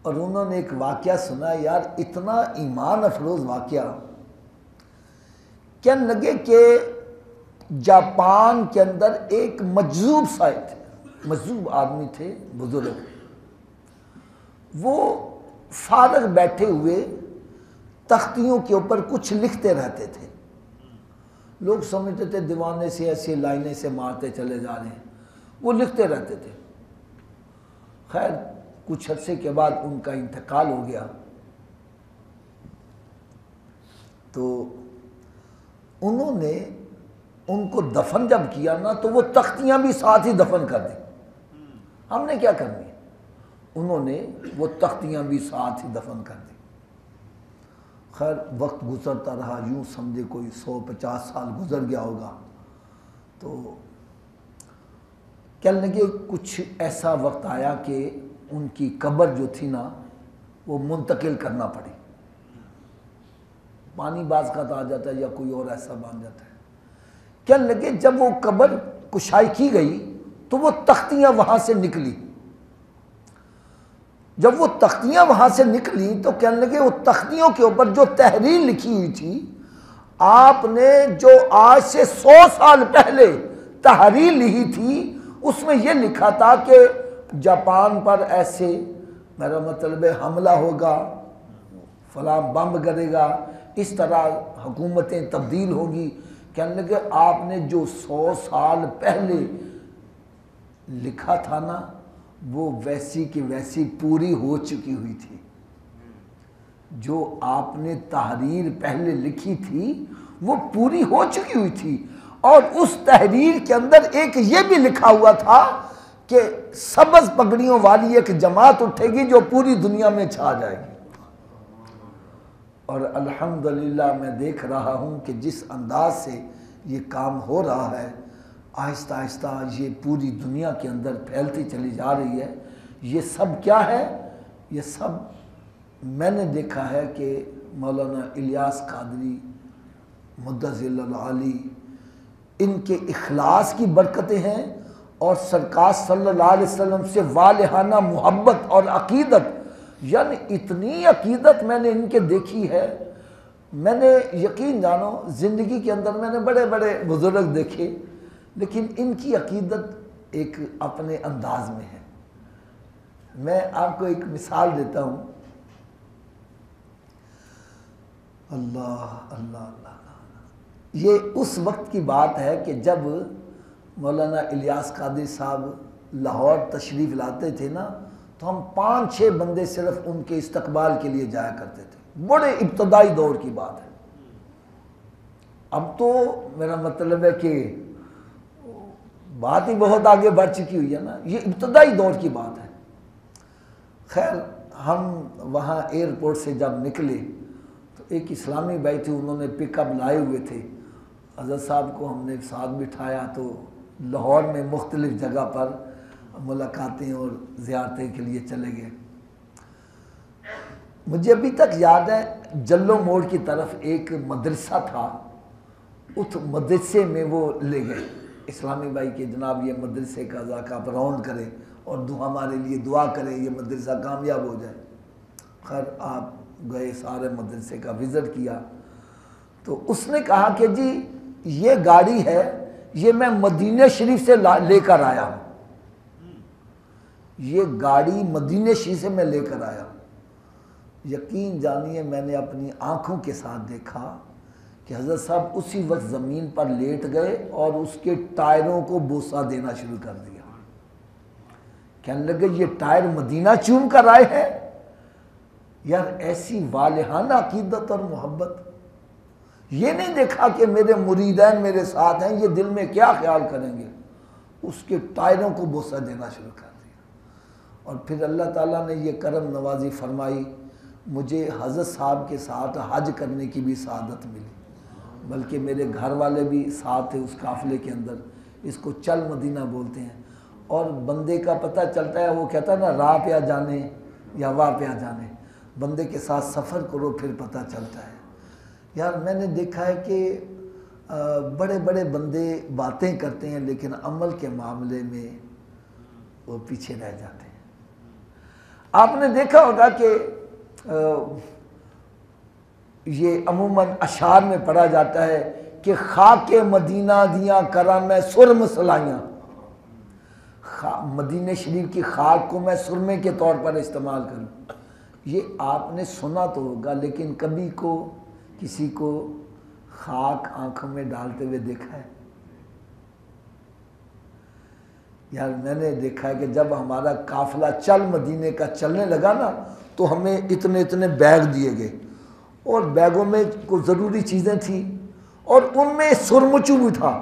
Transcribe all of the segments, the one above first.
اور انہوں نے ایک واقعہ سنا، یار اتنا ایمان افروز واقعہ، کہنے لگے کہ جاپان کے اندر ایک مجذوب صاحب تھے، مجذوب آدمی تھے، بزرگ، وہ فارغ بیٹھے ہوئے تختیوں کے اوپر کچھ لکھتے رہتے تھے۔ لوگ سمجھتے تھے دیوانے سے ایسی لائنیں سے مارتے چلے جا رہے ہیں، وہ لکھتے رہتے تھے۔ خیر کچھ عرصے کے بعد ان کا انتقال ہو گیا، تو انہوں نے ان کو دفن جب کیا نا تو وہ تختیاں بھی ساتھ ہی دفن کر دیں۔ ہم نے کیا کرنی ہے؟ انہوں نے وہ تختیاں بھی ساتھ ہی دفن کر دیں۔ خیر وقت گزرتا رہا، یوں سمجھے کوئی 150 سال گزر گیا ہوگا، تو کہنے لگے کچھ ایسا وقت آیا کہ ان کی قبر جو تھی نا وہ منتقل کرنا پڑی۔ پانی بعض کا آ جاتا ہے یا کوئی اور ایسا بن جاتا ہے۔ کہنے لگے جب وہ قبر کشائی کی گئی تو وہ تختیاں وہاں سے نکلی۔ جب وہ تختیاں وہاں سے نکلی تو کہنے لگے وہ تختیوں کے اوپر جو تحریر لکھی ہوئی تھی، آپ نے جو آج سے 100 سال پہلے تحریر لکھی تھی اس میں یہ لکھا تھا کہ جاپان پر ایسے، میرا مطلب ہے حملہ ہوگا، فلاں بم گرے گا، اس طرح حکومتیں تبدیل ہوگی۔ کہنے لگے آپ نے جو 100 سال پہلے لکھا تھا نا وہ ویسی کی ویسی پوری ہو چکی ہوئی تھی۔ جو آپ نے تحریر پہلے لکھی تھی وہ پوری ہو چکی ہوئی تھی، اور اس تحریر کے اندر ایک یہ بھی لکھا ہوا تھا کہ سبز پگڑیوں والی ایک جماعت اٹھے گی جو پوری دنیا میں چھا جائے گی۔ اور الحمدللہ میں دیکھ رہا ہوں کہ جس انداز سے یہ کام ہو رہا ہے، آہستہ آہستہ یہ پوری دنیا کے اندر پھیلتی چلی جا رہی ہے۔ یہ سب کیا ہے؟ یہ سب میں نے دیکھا ہے کہ مولانا الیاس قادری مدظل العالی، ان کے اخلاص کی برکتیں ہیں، اور سرکار صلی اللہ علیہ وسلم سے والہانہ محبت اور عقیدت، یعنی اتنی عقیدت میں نے ان کے دیکھی ہے۔ میں نے یقین جانو زندگی کے اندر میں نے بڑے بڑے بزرگ دیکھے، لیکن ان کی عقیدت ایک اپنے انداز میں ہے۔ میں آپ کو ایک مثال دیتا ہوں۔ اللہ اللہ اللہ، یہ اس وقت کی بات ہے کہ جب مولانا الیاس قادری صاحب لاہور تشریف لاتے تھے نا تو ہم 5-6 بندے صرف ان کے استقبال کے لیے جایا کرتے تھے۔ بڑے ابتدائی دور کی بات ہے۔ اب تو میرا مطلب ہے کہ بات ہی بہت آگے بڑھ چکی ہوئی ہے نا، یہ ابتدائی دور کی بات ہے۔ خیر ہم وہاں ایئرپورٹ سے جب نکلے تو ایک اسلامی بھائی تھے، انہوں نے پک اپ لائے ہوئے تھے، حضرت صاحب کو ہم نے ساتھ بٹھایا، تو لاہور میں مختلف جگہ پر ملاقاتیں اور زیارتیں کے لیے چلے گئے۔ مجھے ابھی تک یاد ہے جلو موڑ کی طرف ایک مدرسہ تھا، اس مدرسے میں وہ لے گئے اسلامی بھائی کہ جناب یہ مدرسے کا ذاکہ آپ راؤنڈ کریں اور ہمارے لیے دعا کریں، یہ مدرسہ کامیاب ہو جائے۔ خیر آپ گئے، سارے مدرسے کا وزٹ کیا، تو اس نے کہا کہ جی یہ گاڑی ہے، یہ میں مدینہ شریف سے لے کر آیا ہوں، یہ گاڑی مدینہ شریف سے میں لے کر آیا ہوں۔ یقین جانیے میں نے اپنی آنکھوں کے ساتھ دیکھا کہ حضرت صاحب اسی وقت زمین پر لیٹ گئے اور اس کے ٹائروں کو بوسہ دینا شروع کر دیا۔ کہنے لگے یہ ٹائر مدینہ چوم کر آئے ہیں؟ یار ایسی والہانہ عقیدت اور محبت، یہ نہیں دیکھا کہ میرے مریدین میرے ساتھ ہیں، یہ دل میں کیا خیال کریں گے، اس کے ٹائروں کو بوسہ دینا شروع کر دیا۔ اور پھر اللہ تعالیٰ نے یہ کرم نوازی فرمائی، مجھے حضرت صاحب کے ساتھ حج کرنے کی بھی سعادت ملی، بلکہ میرے گھر والے بھی ساتھ تھے اس قافلے کے اندر۔ اس کو چل مدینہ بولتے ہیں، اور بندے کا پتہ چلتا ہے، وہ کہتا ہے نا راہ پہ آ جانے یا واہ پہ آ جانے، بندے کے ساتھ سفر کرو پھر پتہ چلتا ہے۔ یار میں نے دیکھا ہے کہ بڑے بڑے بندے باتیں کرتے ہیں لیکن عمل کے معاملے میں وہ پیچھے رہ جاتے ہیں۔ آپ نے دیکھا ہوگا کہ یہ عموماً اشعار میں پڑھا جاتا ہے کہ خاک مدینہ دیاں کراں میں سرم سلائیاں، مدینہ شریف کی خاک کو میں سرمے کے طور پر استعمال کروں۔ یہ آپ نے سنا تو ہوگا، لیکن کبھی کو کسی کو خاک آنکھوں میں ڈالتے ہوئے دیکھا ہے؟ یار میں نے دیکھا ہے کہ جب ہمارا قافلہ چل مدینے کا چلنے لگا نا تو ہمیں اتنے اتنے بیگ دیے گئے، اور بیگوں میں کچھ ضروری چیزیں تھیں اور ان میں سرمچو بھی تھا۔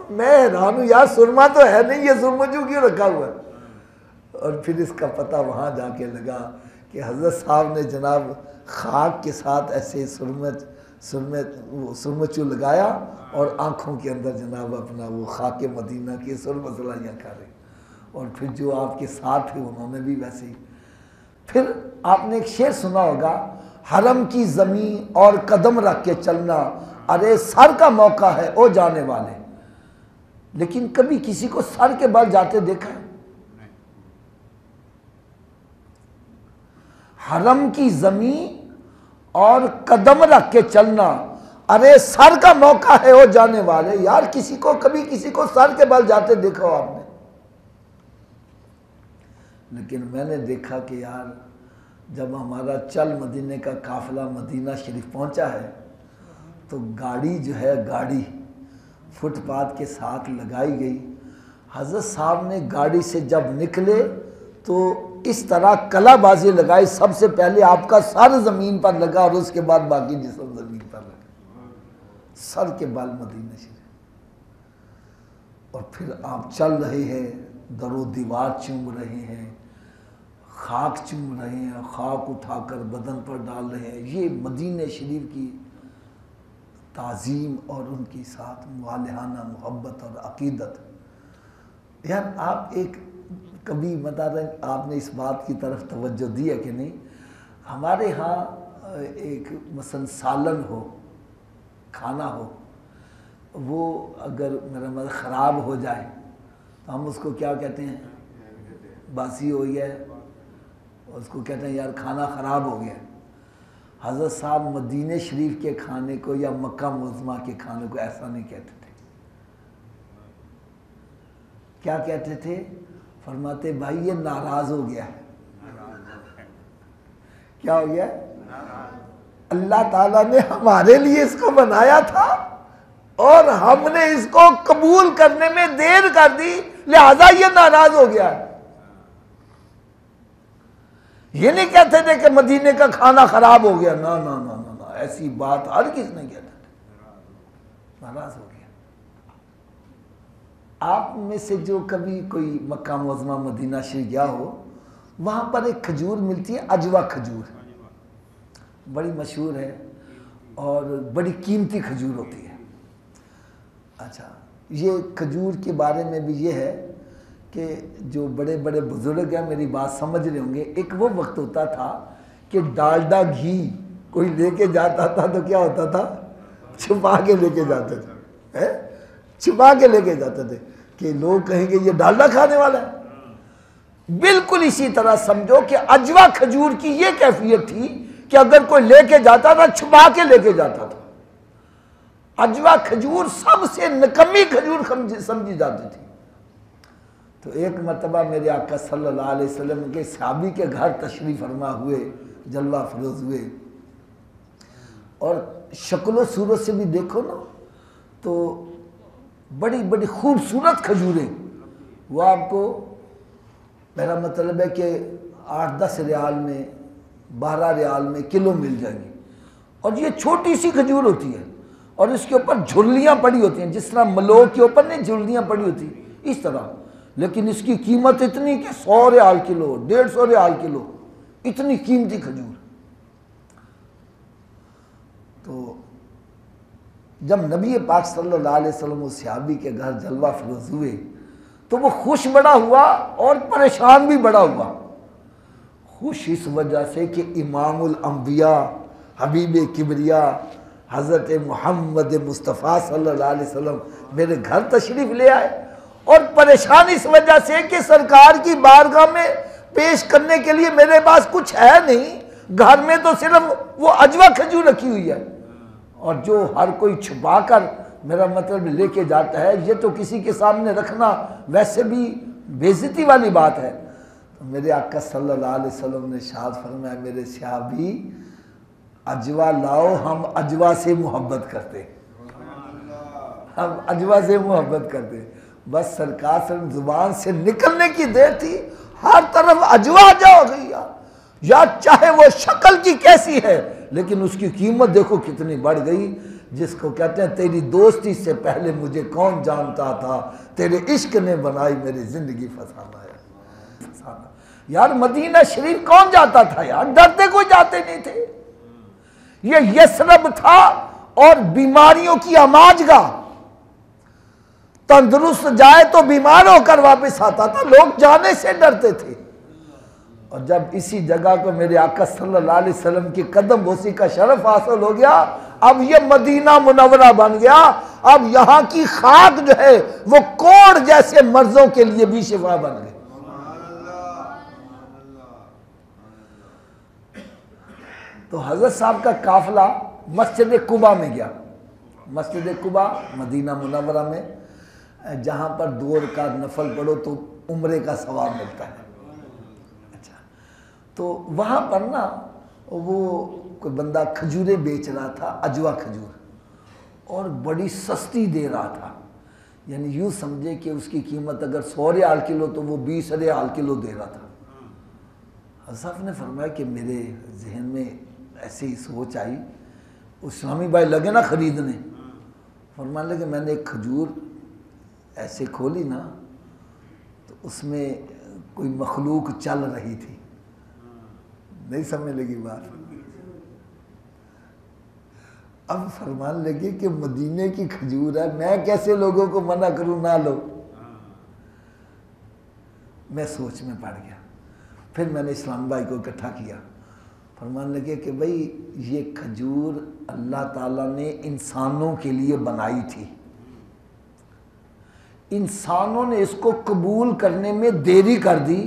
میں حیران ہوں، یار سرما تو ہے نہیں، یہ سرمچو کیوں رکھا ہوا ہے؟ اور پھر اس کا پتہ وہاں جا کے لگا کہ حضرت صاحب نے جناب خاک کے ساتھ ایسے سرمچو لگایا اور آنکھوں کے اندر جناب اپنا وہ خاک مدینہ کی سرم سلائیاں کھا رہے، اور پھر جو آپ کے ساتھ تھے انہوں نے بھی ویسے ہی۔ پھر آپ نے ایک شعر سنا ہوگا، حرم کی زمین اور قدم رکھ کے چلنا، ارے سر کا موقع ہے او جانے والے۔ لیکن کبھی کسی کو سر کے بل جاتے دیکھا ہے؟ حرم کی زمین اور قدم رکھ کے چلنا، ارے سر کا موقع ہے او جانے والے۔ یار کبھی کسی کو سر کے بل جاتے دیکھا ہو آپ نے؟ لیکن میں نے دیکھا کہ یار جب ہمارا چل مدینے کا قافلہ مدینہ شریف پہنچا ہے تو گاڑی جو ہے، گاڑی فٹ پاتھ کے ساتھ لگائی گئی۔ حضرت صاحب نے گاڑی سے جب نکلے تو اس طرح کلا بازی لگائی، سب سے پہلے آپ کا سر زمین پر لگا اور اس کے بعد باقی جسم زمین پر لگا، سر کے بال مدینہ شریف۔ اور پھر آپ چل رہے ہیں، در و دیوار چوم رہے ہیں، خاک چوم رہے ہیں، خاک اٹھا کر بدن پر ڈال رہے ہیں۔ یہ مدینہ شریف کی تعظیم اور ان کی ساتھ والہانہ محبت اور عقیدت۔ یار آپ ایک کبھی آپ نے اس بات کی طرف توجہ دی ہے کہ نہیں؟ ہمارے ہاں ایک مثلا سالن ہو، کھانا ہو، وہ اگر میرا مطلب خراب ہو جائے تو ہم اس کو کیا کہتے ہیں؟ باسی ہو گیا ہے، اس کو کہتے ہیں یار کھانا خراب ہو گیا۔ حضرت صاحب مدینہ شریف کے کھانے کو یا مکہ معظمہ کے کھانے کو ایسا نہیں کہتے تھے۔ کیا کہتے تھے؟ فرماتے بھائی یہ ناراض ہو گیا ہے۔ کیا ہو گیا؟ اللہ تعالیٰ نے ہمارے لیے اس کو بنایا تھا اور ہم نے اس کو قبول کرنے میں دیر کر دی، لہذا یہ ناراض ہو گیا ہے۔ یہ نہیں کہتے تھے کہ مدینے کا کھانا خراب ہو گیا، نا نا نا نا، ایسی بات ہر کس نے کہتا تھا، ناراض ہو گیا۔ آپ میں سے جو کبھی کوئی مکہ معظمہ مدینہ شریف گیا ہو، وہاں پر ایک کھجور ملتی ہے، اجوا کھجور، بڑی مشہور ہے اور بڑی قیمتی کھجور ہوتی ہے۔ اچھا، یہ کھجور کے بارے میں بھی یہ ہے کہ جو بڑے بڑے بزرگ ہیں میری بات سمجھ رہے ہوں گے، ایک وہ وقت ہوتا تھا کہ ڈالڈا گھی کوئی لے کے جاتا تھا تو کیا ہوتا تھا؟ چھپا کے لے کے جاتے تھے، چھپا کے لے کے جاتے تھے کہ لوگ کہیں گے یہ ڈالڈا کھانے والا ہے۔ بالکل اسی طرح سمجھو کہ اجوا کھجور کی یہ کیفیت تھی کہ اگر کوئی لے کے جاتا تھا چھپا کے لے کے جاتا تھا۔ اجوا کھجور سب سے نکمی کھجور سمجھی جاتی تھی۔ تو ایک مرتبہ میرے آقا صلی اللہ علیہ وسلم کے صحابی کے گھر تشریف فرما ہوئے، جلوہ افروز ہوئے، اور شکل و صورت سے بھی دیکھو نا تو بڑی بڑی خوبصورت کھجوریں، وہ آپ کو میرا مطلب ہے کہ 8-10 ریال میں 12 ریال میں کلو مل جائیں گی، اور یہ چھوٹی سی کھجور ہوتی ہے اور اس کے اوپر جھلیاں پڑی ہوتی ہیں، جس طرح ملو کے اوپر نہیں جھلیاں پڑی ہوتی اس طرح، لیکن اس کی قیمت اتنی کہ 100 ریال کلو، 150 ریال کلو، اتنی قیمتی کھجور۔ تو جب نبی پاک صلی اللہ علیہ وسلم اس صحابی کے گھر جلوہ افروز ہوئے تو وہ خوش بڑا ہوا اور پریشان بھی بڑا ہوا۔ خوش اس وجہ سے کہ امام الانبیاء حبیب کبریا حضرت محمد مصطفیٰ صلی اللہ علیہ وسلم میرے گھر تشریف لے آئے، اور پریشان اس وجہ سے کہ سرکار کی بارگاہ میں پیش کرنے کے لیے میرے پاس کچھ ہے نہیں، گھر میں تو صرف وہ عجوا کھجور رکھی ہوئی ہے، اور جو ہر کوئی چھپا کر میرا مطلب لے کے جاتا ہے، یہ تو کسی کے سامنے رکھنا ویسے بھی بے عزتی والی بات ہے۔ تو میرے آقا صلی اللہ علیہ وسلم نے ارشاد فرمایا، میرے صحابی عجوا لاؤ، ہم عجوا سے محبت کرتے ہیں، ہم عجوا سے محبت کرتے ہیں۔ بس سرکار سے زبان سے نکلنے کی دیر تھی، ہر طرف عجوا جا گئی یا چاہے وہ شکل کی کیسی ہے، لیکن اس کی قیمت دیکھو کتنی بڑھ گئی، جس کو کہتے ہیں تیری دوستی سے پہلے مجھے کون جانتا تھا، تیرے عشق نے بنائی میری زندگی فسانہ ہے۔ یار مدینہ شریف کون جاتا تھا یار، ڈرتے کوئی جاتے نہیں تھے۔ یہ یثرب تھا اور بیماریوں کی آماج گاہ، تندرست جائے تو بیمار ہو کر واپس آتا تھا، لوگ جانے سے ڈرتے تھے۔ اور جب اسی جگہ کو میرے آقا صلی اللہ علیہ وسلم کی قدم بوسی کا شرف حاصل ہو گیا، اب یہ مدینہ منورہ بن گیا، اب یہاں کی خاک جو ہے وہ کوڑ جیسے مرضوں کے لیے بھی شفا بن گئی۔ تو حضرت صاحب کا قافلہ مسجد قباء میں گیا، مسجد قباء مدینہ منورہ میں، جہاں پر 2 رکعت نفل پڑھو تو عمرے کا ثواب ملتا ہے۔ اچھا، تو وہاں پر نا وہ کوئی بندہ کھجوریں بیچ رہا تھا، عجوا کھجور، اور بڑی سستی دے رہا تھا، یعنی یوں سمجھے کہ اس کی قیمت اگر 100 ریال کلو تو وہ 20 ریال کلو دے رہا تھا۔ حضرت صاحب نے فرمایا کہ میرے ذہن میں ایسی ہی سوچ آئی، اسلامی بھائی لگے نا خریدنے، فرمانے لگے میں نے ایک کھجور ایسے کھولی نا تو اس میں کوئی مخلوق چل رہی تھی، نہیں سمجھ لگی بات۔ اب فرمان لگے کہ مدینے کی کھجور ہے، میں کیسے لوگوں کو منع کروں نہ لو۔ میں سوچ میں پڑ گیا، پھر میں نے اسلام بھائی کو اکٹھا کیا، فرمان لگے کہ بھئی یہ کھجور اللہ تعالیٰ نے انسانوں کے لیے بنائی تھی، انسانوں نے اس کو قبول کرنے میں دیری کر دی،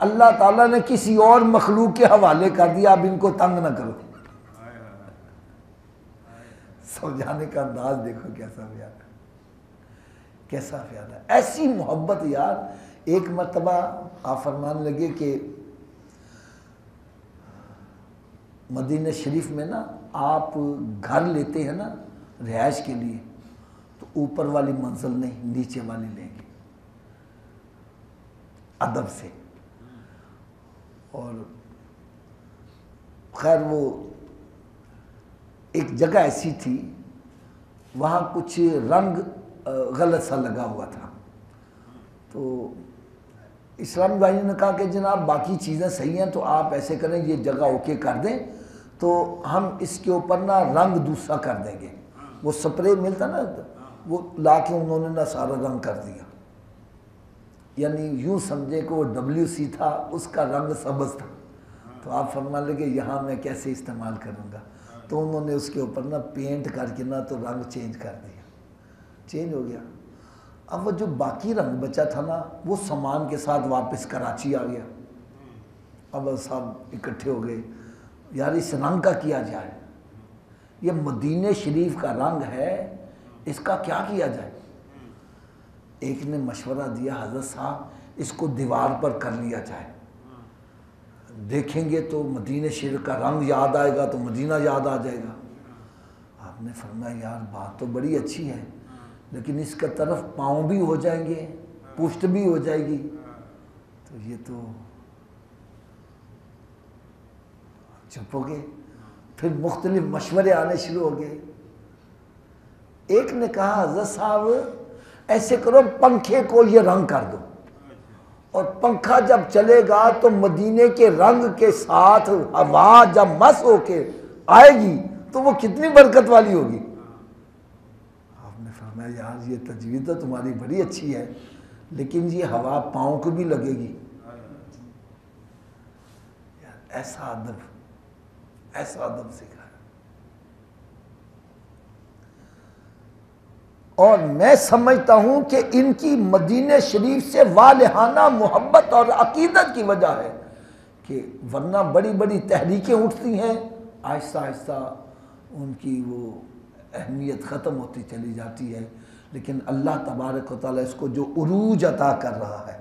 اللہ تعالیٰ نے کسی اور مخلوق کے حوالے کر دیا، اب ان کو تنگ نہ کرو۔ سمجھانے کا انداز دیکھو کیسا پیارا، کیسا پیارا، ایسی محبت یار۔ ایک مرتبہ آپ فرمان لگے کہ مدینہ شریف میں نا آپ گھر لیتے ہیں نا رہائش کے لیے، تو اوپر والی منزل نہیں نیچے والی لیں گے ادب سے۔ اور خیر وہ ایک جگہ ایسی تھی وہاں کچھ رنگ غلط سا لگا ہوا تھا، تو اسلامی بھائی نے کہا کہ جناب باقی چیزیں صحیح ہیں تو آپ ایسے کریں یہ جگہ اوکے کر دیں تو ہم اس کے اوپر نا رنگ دوسرا کر دیں گے، وہ سپرے ملتا نا وہ لا کے انہوں نے نا سارا رنگ کر دیا، یعنی یوں سمجھے کہ وہ WC تھا اس کا رنگ سبز تھا، تو آپ فرمان لگے یہاں میں کیسے استعمال کروں گا، تو انہوں نے اس کے اوپر نا پینٹ کر کے نا تو رنگ چینج کر دیا، چینج ہو گیا۔ اب وہ جو باقی رنگ بچا تھا نا وہ سامان کے ساتھ واپس کراچی آ گیا۔ اب صاحب اکٹھے ہو گئے، یار اس رنگ کا کیا جائے، یہ مدینہ شریف کا رنگ ہے، اس کا کیا کیا جائے؟ ایک نے مشورہ دیا حضرت صاحب اس کو دیوار پر کر لیا جائے، دیکھیں گے تو مدینہ شریف کا رنگ یاد آئے گا تو مدینہ یاد آ جائے گا۔ آپ نے فرمایا یار بات تو بڑی اچھی ہے لیکن اس کا طرف پاؤں بھی ہو جائیں گے، پشت بھی ہو جائے گی، تو یہ تو چپ ہو گئے۔ پھر مختلف مشورے آنے شروع ہو گئے۔ ایک نے کہا حضرت صاحب ایسے کرو پنکھے کو یہ رنگ کر دو، اور پنکھا جب چلے گا تو مدینے کے رنگ کے ساتھ ہوا جب مس ہو کے آئے گی تو وہ کتنی برکت والی ہوگی۔ آپ نے فرمایا یار یہ تجویز تو تمہاری بڑی اچھی ہے لیکن یہ ہوا پاؤں کو بھی لگے گی۔ یار ایسا ادب سکھا۔ اور میں سمجھتا ہوں کہ ان کی مدینہ شریف سے والہانہ محبت اور عقیدت کی وجہ ہے کہ ورنہ بڑی بڑی تحریکیں اٹھتی ہیں، آہستہ آہستہ ان کی وہ اہمیت ختم ہوتی چلی جاتی ہے، لیکن اللہ تبارک و تعالیٰ اس کو جو عروج عطا کر رہا ہے